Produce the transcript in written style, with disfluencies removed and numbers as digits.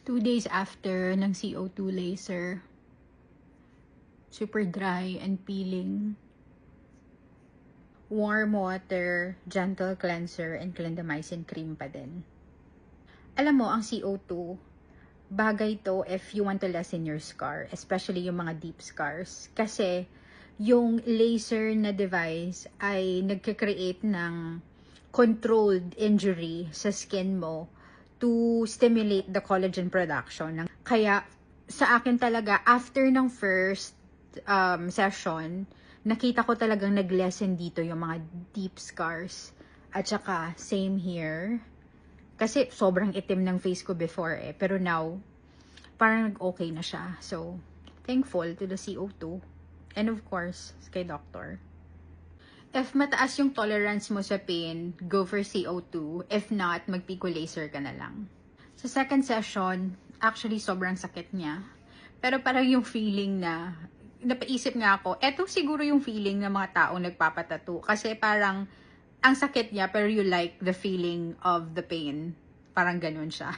2 days after ng CO2 laser, super dry and peeling. Warm water, gentle cleanser, and clindamycin cream pa din. Alam mo, ang CO2, bagay to if you want to lessen your scar, especially yung mga deep scars. Kasi, yung laser na device ay nagka-create ng controlled injury sa skin mo to stimulate the collagen production. Kaya, sa akin talaga, after ng first session, nakita ko talagang nag-lessen dito yung mga deep scars. At saka, same here. Kasi sobrang itim ng face ko before eh. Pero now, parang nag-okay na siya. So, thankful to the CO2. And of course, kay doctor. If mataas yung tolerance mo sa pain, go for CO2. If not, mag-pico laser ka na lang. Sa second session, actually sobrang sakit niya. Pero parang yung feeling na, napaisip nga ako, eto siguro yung feeling ng mga taong nagpapatattoo. Kasi parang, ang sakit niya, pero you like the feeling of the pain. Parang ganun siya.